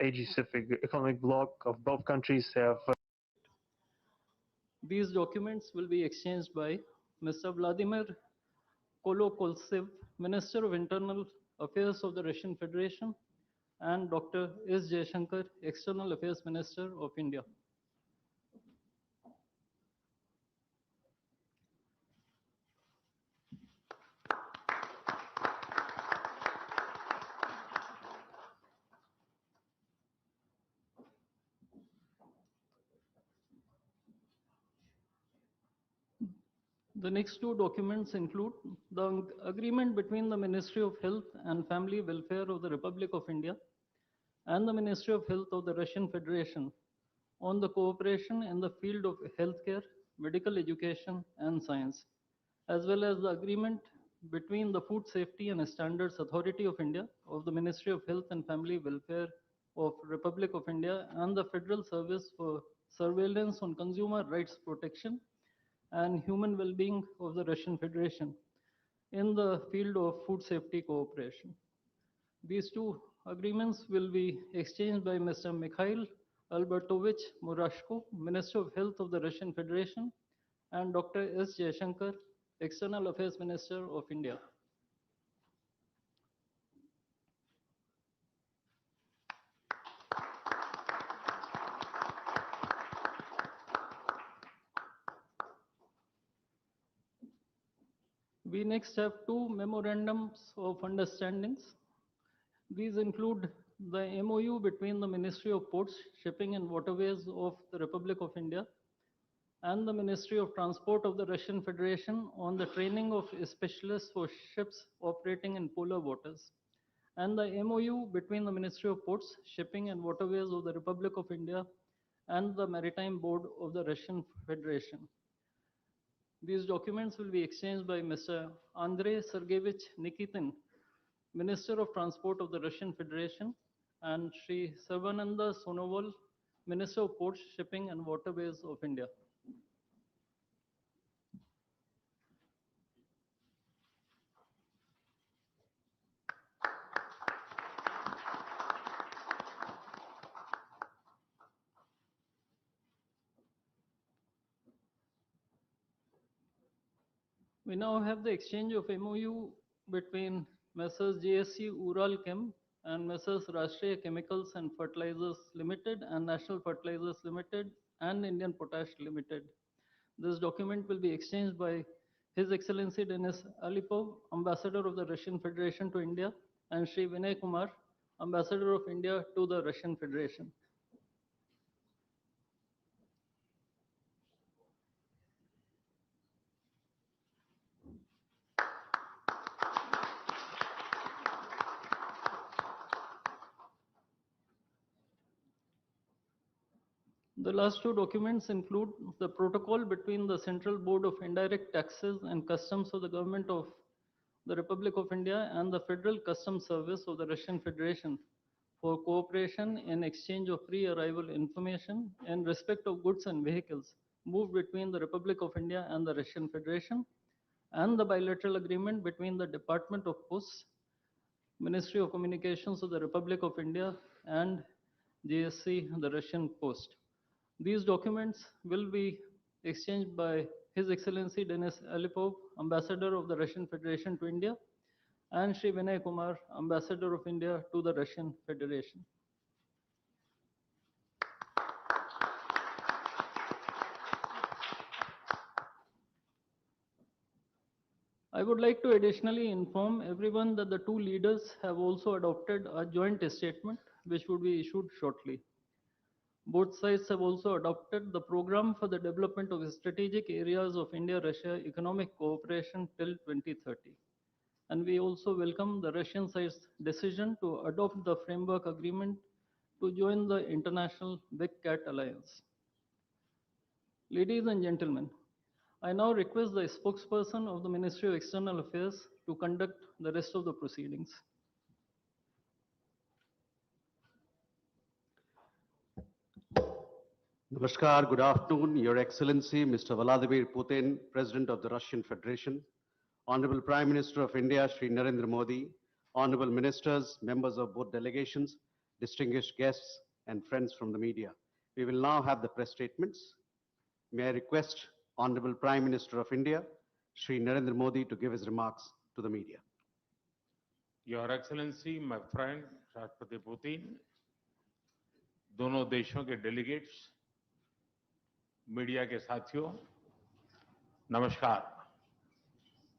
Asia-Pacific Economic Bloc of both countries have. These documents will be exchanged by Mr. Vladimir Kolokoltsev, Minister of Internal Affairs of the Russian Federation, and Dr. S. Jaishankar, External Affairs Minister of India. The next two documents include the agreement between the Ministry of Health and Family Welfare of the Republic of India and the Ministry of Health of the Russian Federation on the cooperation in the field of healthcare, medical education, and science, as well as the agreement between the Food Safety and Standards Authority of India of the Ministry of Health and Family Welfare of Republic of India and the Federal Service for Surveillance on Consumer Rights Protection and Human Well-being of the Russian Federation in the field of food safety cooperation. These two agreements will be exchanged by Mr. Mikhail Albertovich Murashko, Minister of Health of the Russian Federation, and Dr. S. Jaishankar, External Affairs Minister of India. We next have two memorandums of understandings. These include the MOU between the Ministry of Ports, Shipping and Waterways of the Republic of India and the Ministry of Transport of the Russian Federation on the training of specialists for ships operating in polar waters, and the MOU between the Ministry of Ports, Shipping and Waterways of the Republic of India and the Maritime Board of the Russian Federation. These documents will be exchanged by Mr. Andrei Sergeyevich Nikitin, Minister of Transport of the Russian Federation, and Sri Sarvananda Sonoval, Minister of Ports, Shipping and Waterways of India. We now have the exchange of MOU between Messrs. JSC Ural Chem and Messrs. Rashtriya Chemicals and Fertilizers Limited and National Fertilizers Limited and Indian Potash Limited. This document will be exchanged by His Excellency Denis Alipov, Ambassador of the Russian Federation to India, and Sri Vinay Kumar, Ambassador of India to the Russian Federation. The last two documents include the protocol between the Central Board of Indirect Taxes and Customs of the Government of the Republic of India and the Federal Customs Service of the Russian Federation for cooperation in exchange of pre-arrival information in respect of goods and vehicles moved between the Republic of India and the Russian Federation, and the bilateral agreement between the Department of Posts, Ministry of Communications of the Republic of India, and JSC, the Russian Post. These documents will be exchanged by His Excellency Denis Alipov, Ambassador of the Russian Federation to India, and Sri Vinay Kumar, Ambassador of India to the Russian Federation. I would like to additionally inform everyone that the two leaders have also adopted a joint statement which would be issued shortly. Both sides have also adopted the program for the development of strategic areas of India-Russia economic cooperation till 2030. And we also welcome the Russian side's decision to adopt the framework agreement to join the International Big Cat Alliance. Ladies and gentlemen, I now request the spokesperson of the Ministry of External Affairs to conduct the rest of the proceedings. Namaskar, good afternoon, Your Excellency, Mr. Vladimir Putin, President of the Russian Federation, Honorable Prime Minister of India, Shri Narendra Modi, Honorable Ministers, members of both delegations, distinguished guests, and friends from the media. We will now have the press statements. May I request Honorable Prime Minister of India, Shri Narendra Modi, to give his remarks to the media. Your Excellency, my friend राष्ट्रपति Putin, दोनों देशों के delegates, media के साथियों, नमस्कार,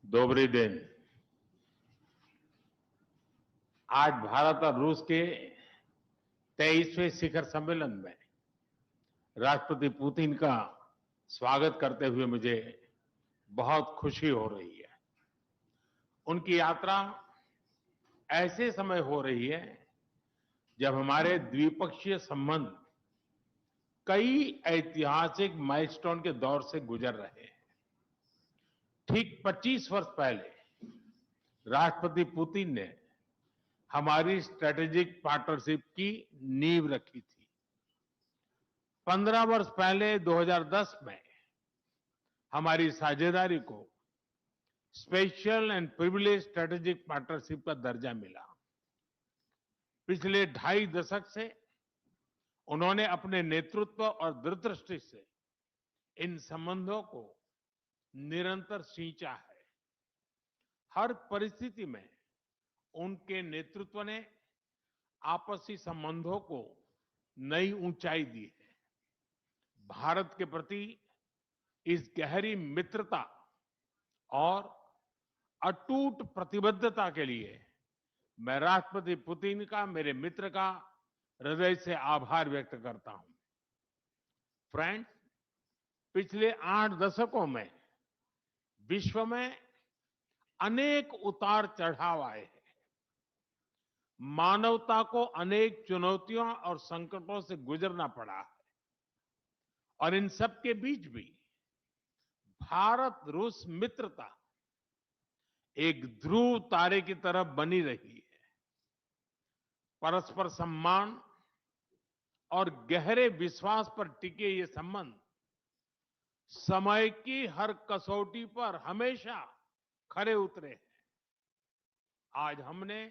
दोबरी दिन। आज भारत और रूस के 23वें शिखर सम्मेलन में राष्ट्रपति पुतिन का स्वागत करते हुए मुझे बहुत खुशी हो रही है। उनकी यात्रा ऐसे समय हो रही है जब हमारे द्विपक्षीय संबंध कई ऐतिहासिक माइलस्टोन के दौर से गुजर रहे हैं। ठीक 25 वर्ष पहले राष्ट्रपति पुतिन ने हमारी स्ट्रेटेजिक पार्टनरशिप की नींव रखी थी। 15 वर्ष पहले 2010 में हमारी साझेदारी को special and privilege strategic partnership का दर्जा मिला। पिछले 2.5 दशक से उन्होंने अपने नेतृत्व और दूरदृष्टि से इन संबंधों को निरंतर सींचा है। हर परिस्थिति में उनके नेतृत्व ने आपसी संबंधों को नई ऊंचाई दी है। भारत के प्रति इस गहरी मित्रता और अटूट प्रतिबद्धता के लिए मैं राष्ट्रपति पुतिन का, मेरे मित्र का हृदय से आभार व्यक्त करता हूं। फ्रेंड्स, पिछले 8 दशकों में विश्व में अनेक उतार चढ़ाव आए हैं। मानवता को अनेक चुनौतियों और संकटों से गुजरना पड़ा है और इन सब के बीच भी भारत रूस मित्रता एक ध्रुव तारे की तरह बनी रही है। परस्पर सम्मान और गहरे विश्वास पर टिके ये संबंध समय की हर कसौटी पर हमेशा खरे उतरे हैं। आज हमने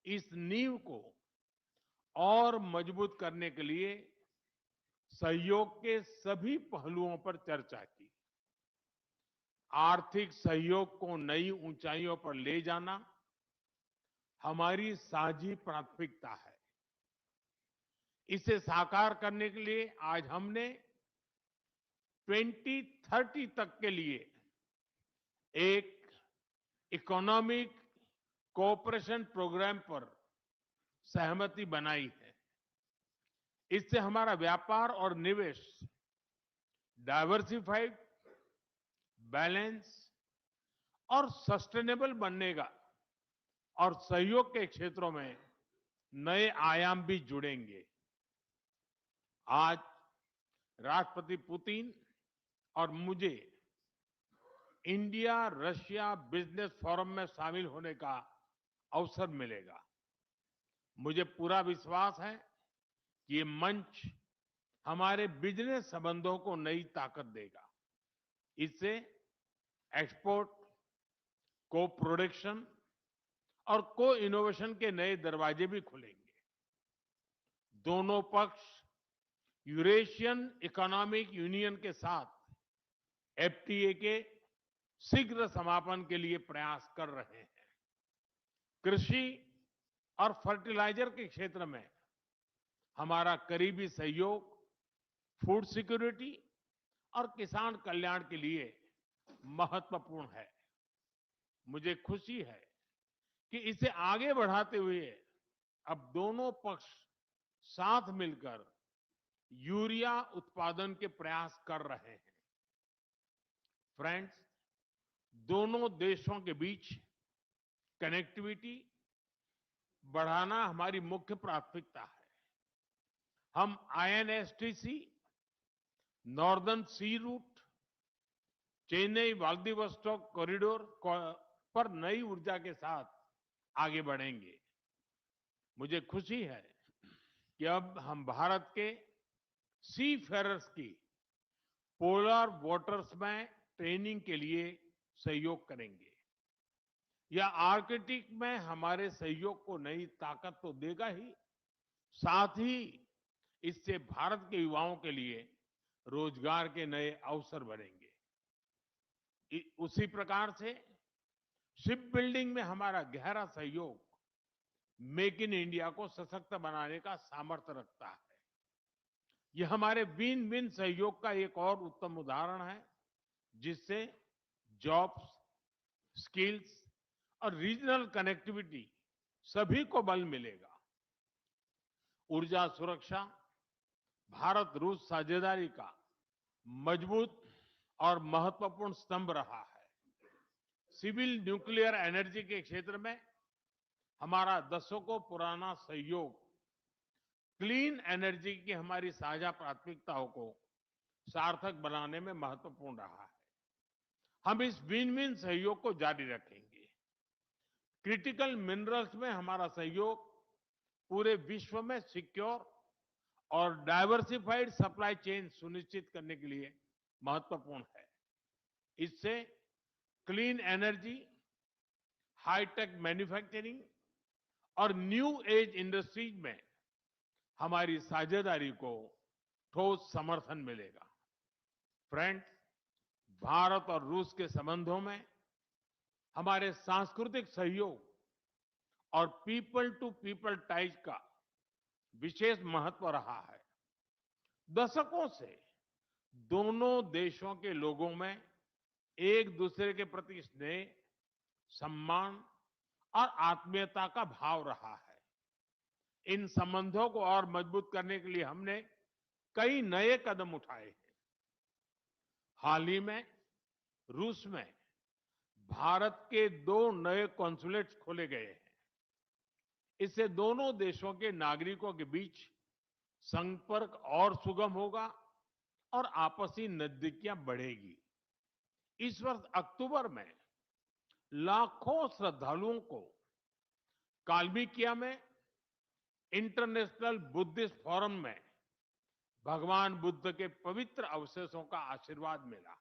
इस नींव को और मजबूत करने के लिए सहयोग के सभी पहलुओं पर चर्चा की। आर्थिक सहयोग को नई ऊंचाइयों पर ले जाना हमारी साझी प्राथमिकता है। इसे साकार करने के लिए आज हमने 2030 तक के लिए एक इकोनॉमिक कोऑपरेशन प्रोग्राम पर सहमति बनाई है। इससे हमारा व्यापार और निवेश डाइवर्सिफाइड, बैलेंस और सस्टेनेबल बनेगा और सहयोग के क्षेत्रों में नए आयाम भी जुड़ेंगे। आज राष्ट्रपति पुतिन और मुझे इंडिया रशिया बिजनेस फोरम में शामिल होने का अवसर मिलेगा। मुझे पूरा विश्वास है कि ये मंच हमारे बिजनेस संबंधों को नई ताकत देगा। इससे एक्सपोर्ट, को प्रोडक्शन और को इनोवेशन के नए दरवाजे भी खुलेंगे। दोनों पक्ष यूरेशियन इकोनॉमिक यूनियन के साथ एफटीए के शीघ्र समापन के लिए प्रयास कर रहे हैं। कृषि और फर्टिलाइजर के क्षेत्र में हमारा करीबी सहयोग फूड सिक्योरिटी और किसान कल्याण के लिए महत्वपूर्ण है। मुझे खुशी है कि इसे आगे बढ़ाते हुए अब दोनों पक्ष साथ मिलकर यूरिया उत्पादन के प्रयास कर रहे हैं। फ्रेंड्स, दोनों देशों के बीच कनेक्टिविटी बढ़ाना हमारी मुख्य प्राथमिकता है। हम आईएनएसटीसी, नॉर्दर्न सी रूट, चेन्नई व्लादिवोस्टोक कॉरिडोर पर नई ऊर्जा के साथ आगे बढ़ेंगे। मुझे खुशी है कि अब हम भारत के सी फेरर्स की पोलर वाटर्स में ट्रेनिंग के लिए सहयोग करेंगे। यह आर्कटिक में हमारे सहयोग को नई ताकत तो देगा ही, साथ ही इससे भारत के युवाओं के लिए रोजगार के नए अवसर बनेंगे। उसी प्रकार से शिप बिल्डिंग में हमारा गहरा सहयोग मेक इन इंडिया को सशक्त बनाने का सामर्थ्य रखता है। यह हमारे विन विन सहयोग का एक और उत्तम उदाहरण है, जिससे जॉब्स, स्किल्स और रीजनल कनेक्टिविटी सभी को बल मिलेगा। ऊर्जा सुरक्षा भारत रूस साझेदारी का मजबूत और महत्वपूर्ण स्तंभ रहा है। सिविल न्यूक्लियर एनर्जी के क्षेत्र में हमारा दशकों पुराना सहयोग क्लीन एनर्जी की हमारी साझा प्राथमिकताओं को सार्थक बनाने में महत्वपूर्ण रहा है। हम इस विन विन सहयोग को जारी रखेंगे। क्रिटिकल मिनरल्स में हमारा सहयोग पूरे विश्व में सिक्योर और डाइवर्सिफाइड सप्लाई चेन सुनिश्चित करने के लिए महत्वपूर्ण है। इससे क्लीन एनर्जी, हाईटेक मैन्युफैक्चरिंग और न्यू एज इंडस्ट्रीज में हमारी साझेदारी को ठोस समर्थन मिलेगा। फ्रेंड्स, भारत और रूस के संबंधों में हमारे सांस्कृतिक सहयोग और पीपल टू पीपल टाइज का विशेष महत्व रहा है। दशकों से दोनों देशों के लोगों में एक दूसरे के प्रति स्नेह, सम्मान और आत्मीयता का भाव रहा है। इन संबंधों को और मजबूत करने के लिए हमने कई नए कदम उठाए हैं। हाल ही में रूस में भारत के 2 नए कॉन्सुलेट्स खोले गए हैं। इससे दोनों देशों के नागरिकों के बीच संपर्क और सुगम होगा और आपसी नजदीकियां बढ़ेगी। इस वर्ष अक्टूबर में लाखों श्रद्धालुओं को काल्मिकिया में इंटरनेशनल बुद्धिस्ट फोरम में भगवान बुद्ध के पवित्र अवशेषों का आशीर्वाद मिला।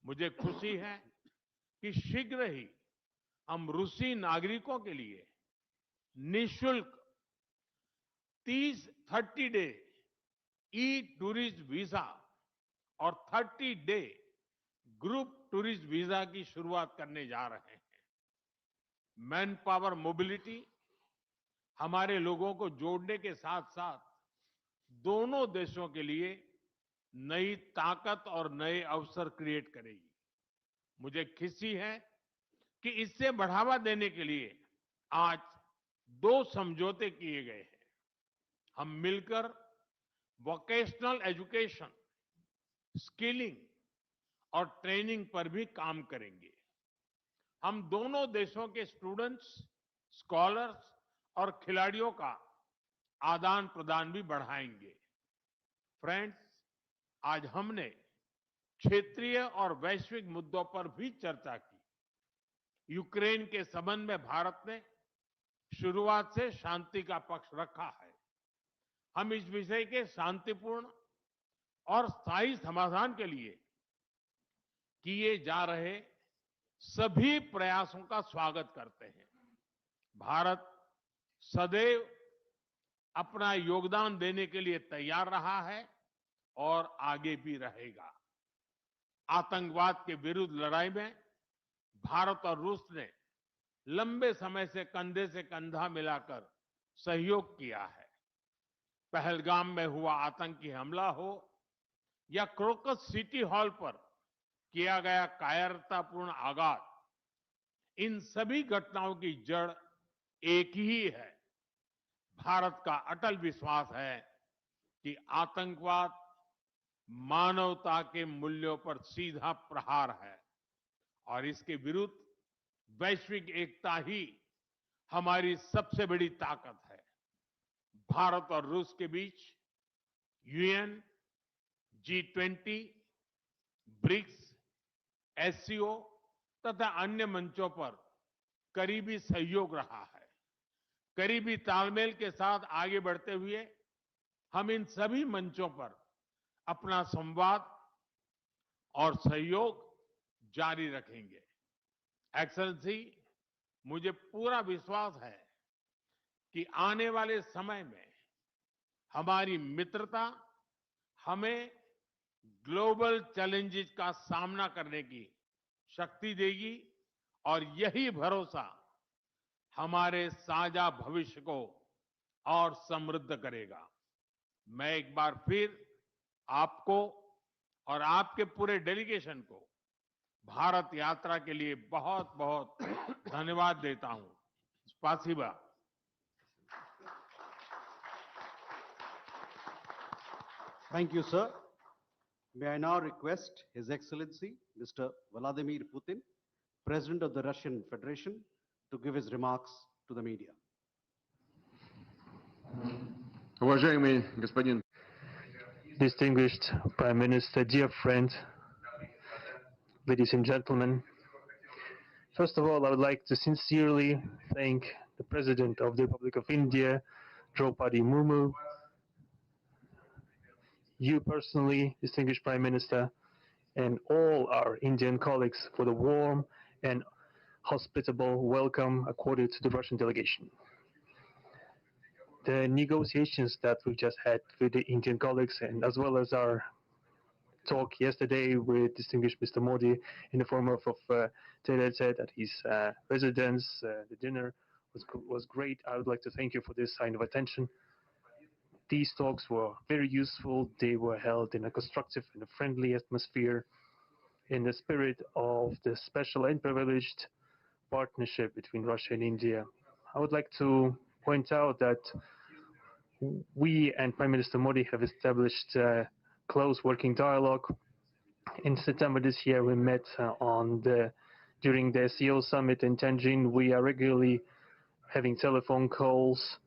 मुझे खुशी है कि शीघ्र ही हम रूसी नागरिकों के लिए निःशुल्क 30 डे ई टूरिस्ट वीजा और 30 डे ग्रुप टूरिस्ट वीजा की शुरुआत करने जा रहे हैं। मैन पावर मोबिलिटी हमारे लोगों को जोड़ने के साथ साथ दोनों देशों के लिए नई ताकत और नए अवसर क्रिएट करेगी। मुझे खुशी है कि इससे बढ़ावा देने के लिए आज 2 समझौते किए गए हैं। हम मिलकर वोकेशनल एजुकेशन, स्किलिंग और ट्रेनिंग पर भी काम करेंगे। हम दोनों देशों के स्टूडेंट्स, स्कॉलर्स और खिलाड़ियों का आदान प्रदान भी बढ़ाएंगे। फ्रेंड्स, आज हमने क्षेत्रीय और वैश्विक मुद्दों पर भी चर्चा की। यूक्रेन के संबंध में भारत ने शुरुआत से शांति का पक्ष रखा है। हम इस विषय के शांतिपूर्ण और स्थायी समाधान के लिए किए जा रहे सभी प्रयासों का स्वागत करते हैं। भारत सदैव अपना योगदान देने के लिए तैयार रहा है और आगे भी रहेगा। आतंकवाद के विरुद्ध लड़ाई में भारत और रूस ने लंबे समय से कंधा मिलाकर सहयोग किया है। पहलगाम में हुआ आतंकी हमला हो या क्रोकस सिटी हॉल पर किया गया कायरतापूर्ण आघात, इन सभी घटनाओं की जड़ एक ही है। भारत का अटल विश्वास है कि आतंकवाद मानवता के मूल्यों पर सीधा प्रहार है और इसके विरुद्ध वैश्विक एकता ही हमारी सबसे बड़ी ताकत है। भारत और रूस के बीच यूएन, G20, ब्रिक्स, एससीओ तथा अन्य मंचों पर करीबी सहयोग रहा है। करीबी तालमेल के साथ आगे बढ़ते हुए हम इन सभी मंचों पर अपना संवाद और सहयोग जारी रखेंगे। एक्सेलेंसी, मुझे पूरा विश्वास है कि आने वाले समय में हमारी मित्रता हमें ग्लोबल चैलेंजेस का सामना करने की शक्ति देगी और यही भरोसा हमारे साझा भविष्य को और समृद्ध करेगा। मैं एक बार फिर आपको और आपके पूरे डेलीगेशन को भारत यात्रा के लिए बहुत बहुत धन्यवाद देता हूं। स्पासिबा। Thank you, sir. May I now request His Excellency, Mr. Vladimir Putin, President of the Russian Federation, to give his remarks to the media. Уважаемый господин Distinguished Prime Minister, dear friend, ladies and gentlemen, first of all, I would like to sincerely thank the President of the Republic of India, Draupadi Murmu, you personally, distinguished Prime Minister, and all our Indian colleagues for the warm and hospitable welcome accorded to the Russian delegation. The negotiations that we just had with the Indian colleagues, and as well as our talk yesterday with distinguished Mr. Modi in the form of said at his residence, the dinner was great. I would like to thank you for this sign of attention. These talks were very useful. They were held in a constructive and a friendly atmosphere in the spirit of the special and privileged partnership between Russia and India. I would like to point out that we and Prime Minister Modi have established a close working dialogue. In September this year, we met during the CEO summit in Tianjin. We are regularly having telephone calls.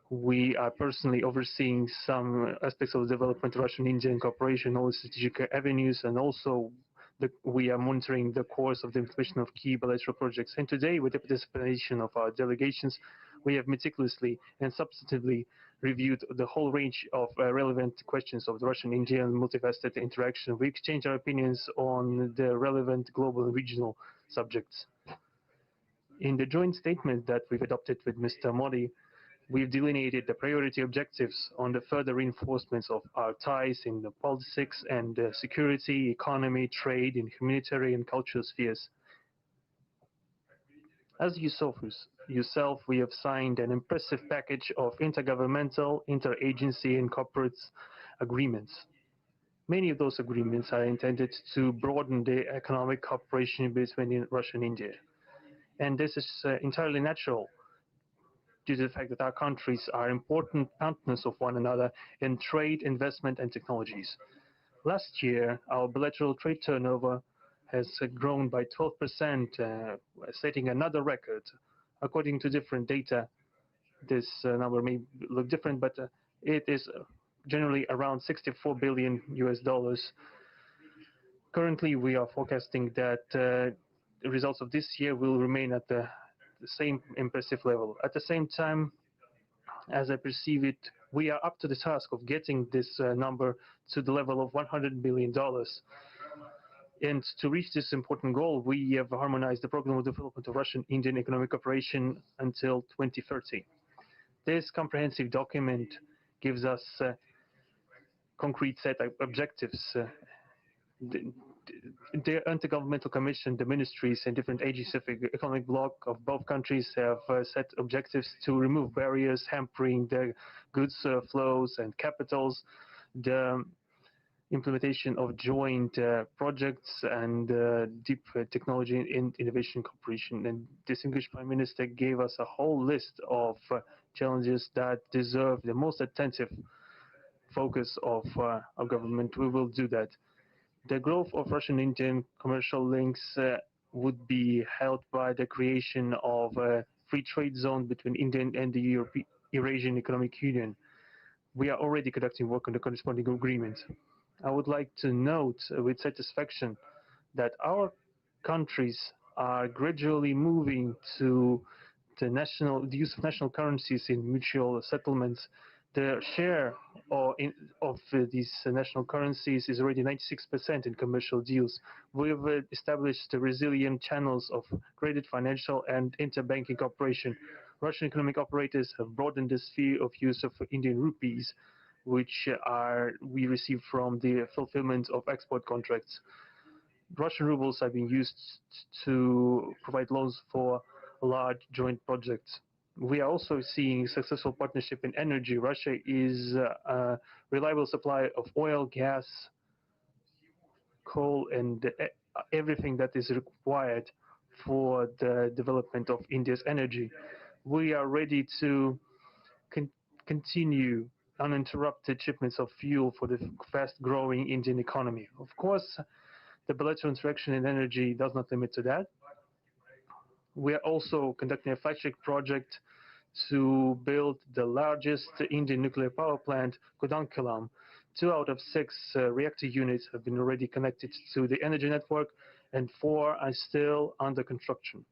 We are personally overseeing some aspects of the development of Russian-Indian cooperation, all the strategic avenues, and also we are monitoring the course of the implementation of key bilateral projects. And today, with the participation of our delegations, we have meticulously and substantively reviewed the whole range of relevant questions of the Russian-Indian multifaceted interaction. We exchange our opinions on the relevant global and regional subjects. In the joint statement that we've adopted with Mr. Modi, we've delineated the priority objectives on the further reinforcements of our ties in the politics and security, economy, trade, and humanitarian and cultural spheres. As you saw for yourself, we have signed an impressive package of intergovernmental, interagency, and corporate agreements. Many of those agreements are intended to broaden the economic cooperation between Russia and India. And this is entirely natural due to the fact that our countries are important partners of one another in trade, investment, and technologies. Last year, our bilateral trade turnover has grown by 12%, setting another record. According to different data, this number may look different, but it is generally around $64 billion US. Currently, we are forecasting that the results of this year will remain at the same impressive level. At the same time, as I perceive it, we are up to the task of getting this number to the level of $100 billion. And to reach this important goal, we have harmonized the program of development of Russian-Indian economic cooperation until 2030. This comprehensive document gives us a concrete set of objectives. The Intergovernmental Commission, the ministries, and different agencies of the economic bloc of both countries have set objectives to remove barriers hampering the goods flows and capitals, the implementation of joint projects, and deep technology and innovation cooperation. And distinguished Prime Minister gave us a whole list of challenges that deserve the most attentive focus of our government. We will do that. The growth of Russian-Indian commercial links would be helped by the creation of a free trade zone between India and the Eurasian Economic Union. We are already conducting work on the corresponding agreement. I would like to note with satisfaction that our countries are gradually moving to the use of national currencies in mutual settlements. The share of these national currencies is already 96% in commercial deals. We've established resilient channels of credit, financial, and interbanking cooperation. Russian economic operators have broadened the sphere of use of Indian rupees. which we receive from the fulfillment of export contracts. Russian rubles are being used to provide loans for large joint projects. We are also seeing successful partnership in energy. Russia is a reliable supplier of oil, gas, coal, and everything that is required for the development of India's energy. We are ready to continue uninterrupted shipments of fuel for the fast-growing Indian economy. Of course, the bilateral interaction in energy does not limit to that. We are also conducting a flagship project to build the largest Indian nuclear power plant, Kudankulam. 2 out of 6 reactor units have been already connected to the energy network, and 4 are still under construction.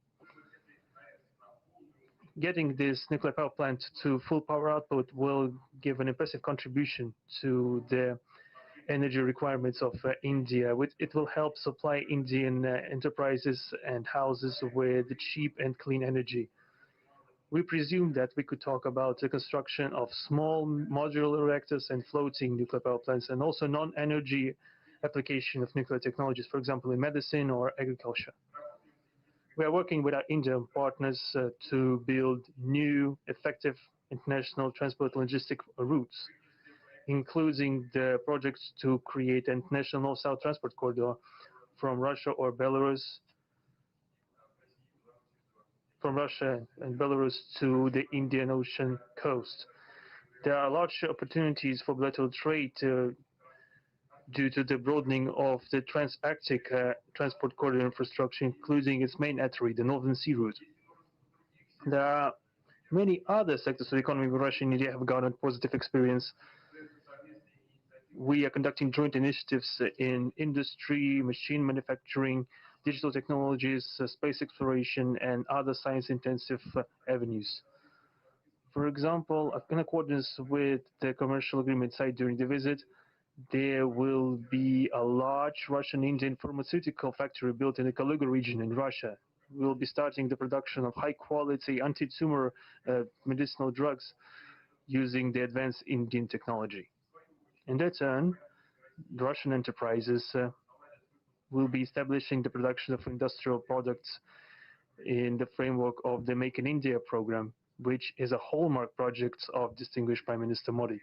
Getting this nuclear power plant to full power output will give an impressive contribution to the energy requirements of India. It will help supply Indian enterprises and houses with cheap and clean energy. We presume that we could talk about the construction of small modular reactors and floating nuclear power plants, and also non-energy application of nuclear technologies, for example, in medicine or agriculture. We are working with our Indian partners to build new, effective international transport logistic routes, including the projects to create an international north-south transport corridor from Russia and Belarus to the Indian Ocean coast. There are large opportunities for bilateral trade due to the broadening of the trans-Arctic transport corridor infrastructure, including its main artery, the Northern Sea Route. There are many other sectors of the economy where Russia and India have garnered positive experience. We are conducting joint initiatives in industry, machine manufacturing, digital technologies, space exploration, and other science-intensive avenues. For example, in accordance with the commercial agreement signed during the visit, there will be a large Russian-Indian pharmaceutical factory built in the Kaluga region in Russia. We will be starting the production of high-quality anti-tumor medicinal drugs using the advanced Indian technology. In that turn, Russian enterprises will be establishing the production of industrial products in the framework of the Make in India program, which is a hallmark project of distinguished Prime Minister Modi.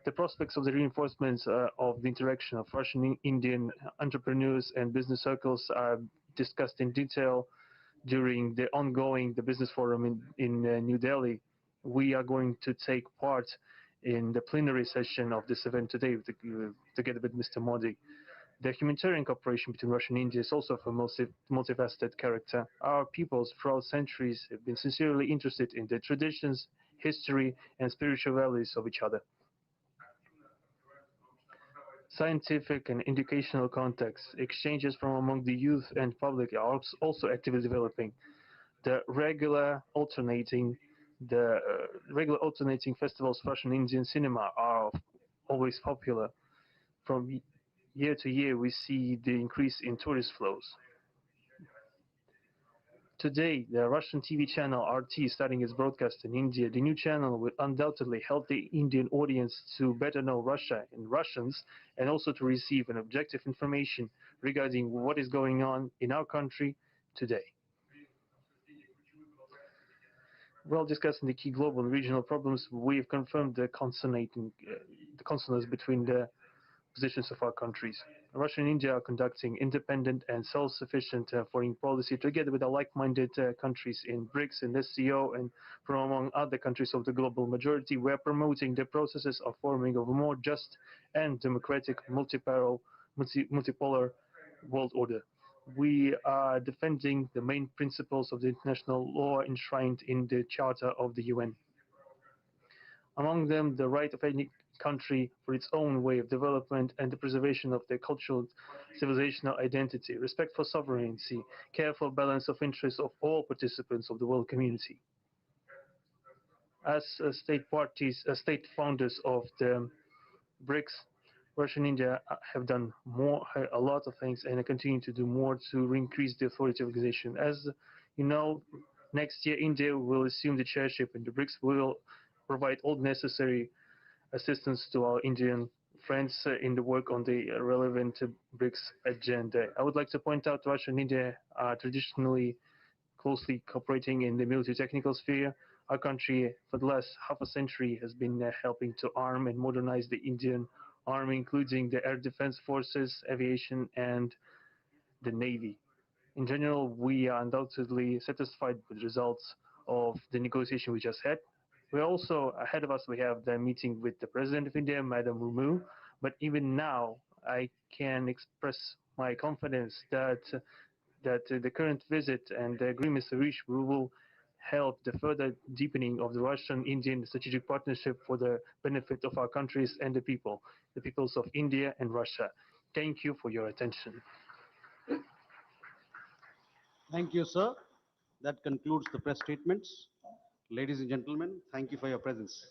The prospects of the reinforcement of the interaction of Russian-Indian entrepreneurs and business circles are discussed in detail during the ongoing Business Forum in New Delhi. We are going to take part in the plenary session of this event today together with Mr. Modi. The humanitarian cooperation between Russia and India is also of a multifaceted character. Our peoples throughout centuries have been sincerely interested in the traditions, history, and spiritual values of each other. Scientific and educational contacts, exchanges from among the youth and public are also actively developing. The regular alternating festivals of Russian Indian cinema are always popular. From year to year, we see the increase in tourist flows. Today, the Russian TV channel RT starting its broadcast in India. The new channel will undoubtedly help the Indian audience to better know Russia and Russians, and also to receive an objective information regarding what is going on in our country today. While discussing the key global and regional problems, we have confirmed the consonance between the positions of our countries. Russia and India are conducting independent and self-sufficient foreign policy together with the like-minded countries in BRICS and SCO, and from among other countries of the global majority. We are promoting the processes of forming of a more just and democratic multipolar world order. We are defending the main principles of the international law enshrined in the Charter of the UN. Among them, the right of any country for its own way of development and the preservation of their cultural civilizational identity, respect for sovereignty, careful balance of interests of all participants of the world community. As state founders of the BRICS, Russia and India have done a lot of things, and continue to do more to increase the authority of the organization. As you know, next year India will assume the chairship, and the BRICS will provide all necessary assistance to our Indian friends in the work on the relevant BRICS agenda. I would like to point out Russia and India are traditionally closely cooperating in the military-technical sphere. Our country, for the last half a century, has been helping to arm and modernize the Indian army, including the air defense forces, aviation, and the navy. In general, we are undoubtedly satisfied with the results of the negotiation we just had. We also, ahead of us, we have the meeting with the President of India, Madam Murmu. But even now, I can express my confidence that the current visit and the agreements reached will help the further deepening of the Russian-Indian strategic partnership for the benefit of our countries and the peoples of India and Russia. Thank you for your attention. Thank you, sir. That concludes the press statements. Ladies and gentlemen, thank you for your presence.